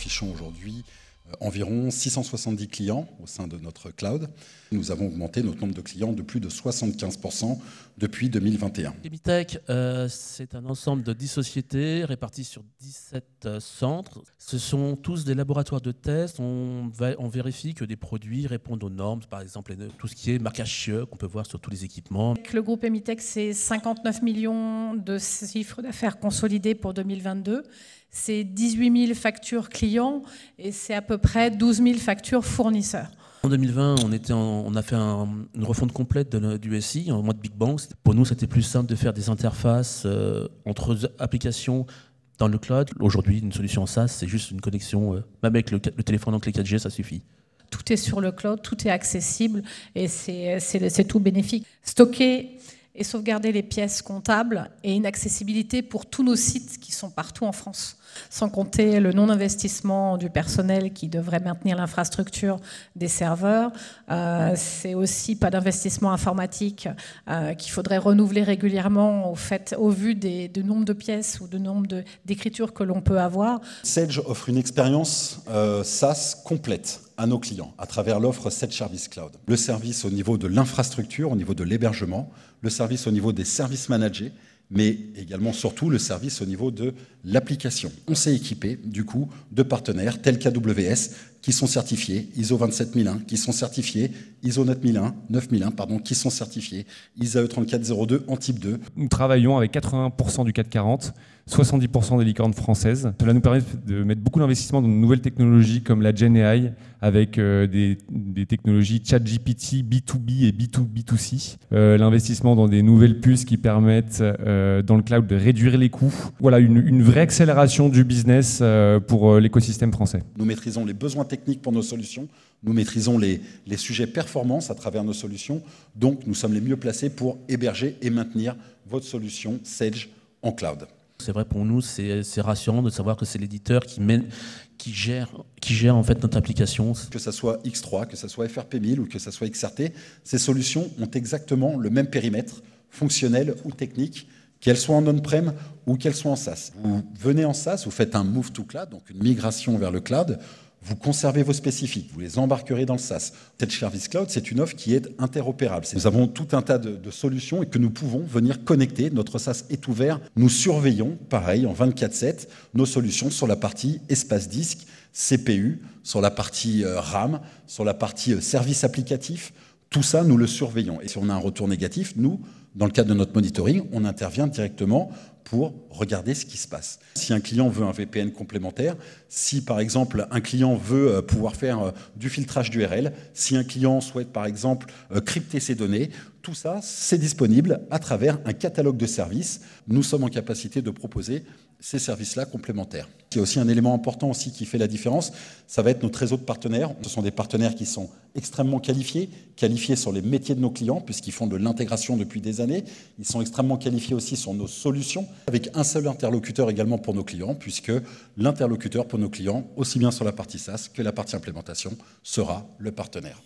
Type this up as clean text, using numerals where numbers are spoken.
affichons aujourd'hui environ 670 clients au sein de notre cloud. Nous avons augmenté notre nombre de clients de plus de 75% depuis 2021. Emitech, c'est un ensemble de 10 sociétés réparties sur 17 centres. Ce sont tous des laboratoires de tests. On vérifie que des produits répondent aux normes, par exemple tout ce qui est marquage CIE qu'on peut voir sur tous les équipements. Le groupe Emitech, c'est 59 millions de chiffre d'affaires consolidés pour 2022. C'est 18 000 factures clients et c'est à peu près 12 000 factures fournisseurs. En 2020, on a fait une refonte complète du SI en mode Big Bang. Pour nous, c'était plus simple de faire des interfaces entre applications dans le cloud. Aujourd'hui, une solution SaaS, c'est juste une connexion, même avec le téléphone en clé 4G, ça suffit. Tout est sur le cloud, tout est accessible et c'est tout bénéfique. Stocker et sauvegarder les pièces comptables et une accessibilité pour tous nos sites qui sont partout en France. Sans compter le non-investissement du personnel qui devrait maintenir l'infrastructure des serveurs. C'est aussi pas d'investissement informatique qu'il faudrait renouveler régulièrement au vu du nombre de pièces ou du nombre d'écritures que l'on peut avoir. Sage offre une expérience SaaS complète à nos clients à travers l'offre Sage Service Cloud. Le service au niveau de l'infrastructure, au niveau de l'hébergement, le service au niveau des services managés, mais également surtout le service au niveau de l'application. On s'est équipé du coup de partenaires tels qu'AWS qui sont certifiés ISO 27001, qui sont certifiés ISO 9001, qui sont certifiés ISAE 3402 en type 2. Nous travaillons avec 80% du CAC 40, 70% des licornes françaises. Cela nous permet de mettre beaucoup d'investissements dans de nouvelles technologies comme la Gen AI avec des technologies ChatGPT, B2B et B2B2C. L'investissement dans des nouvelles puces qui permettent dans le cloud de réduire les coûts. Voilà, une vraie accélération du business pour l'écosystème français. Nous maîtrisons les besoins techniques pour nos solutions. Nous maîtrisons les sujets performance à travers nos solutions. Donc, nous sommes les mieux placés pour héberger et maintenir votre solution Sage en cloud. C'est vrai, pour nous, c'est rassurant de savoir que c'est l'éditeur qui gère en fait notre application. Que ce soit X3, que ce soit FRP1000 ou que ce soit XRT, ces solutions ont exactement le même périmètre fonctionnel ou technique, qu'elles soient en on-prem ou qu'elles soient en SaaS. Vous venez en SaaS, vous faites un move to cloud, donc une migration vers le cloud, vous conservez vos spécifiques, vous les embarquerez dans le SaaS. Cette Service Cloud, c'est une offre qui est interopérable. Nous avons tout un tas de solutions et que nous pouvons venir connecter. Notre SaaS est ouvert. Nous surveillons, pareil, en 24/7, nos solutions sur la partie espace disque, CPU, sur la partie RAM, sur la partie service applicatif. Tout ça, nous le surveillons. Et si on a un retour négatif, nous, dans le cadre de notre monitoring, on intervient directement pour regarder ce qui se passe. Si un client veut un VPN complémentaire, si par exemple un client veut pouvoir faire du filtrage d'URL, si un client souhaite par exemple crypter ses données, tout ça c'est disponible à travers un catalogue de services. Nous sommes en capacité de proposer ces services-là complémentaires. Il y a aussi un élément important aussi qui fait la différence, ça va être notre réseau de partenaires. Ce sont des partenaires qui sont extrêmement qualifiés sur les métiers de nos clients puisqu'ils font de l'intégration depuis des années. Ils sont extrêmement qualifiés aussi sur nos solutions avec un seul interlocuteur également pour nos clients puisque l'interlocuteur pour nos clients, aussi bien sur la partie SaaS que la partie implémentation, sera le partenaire.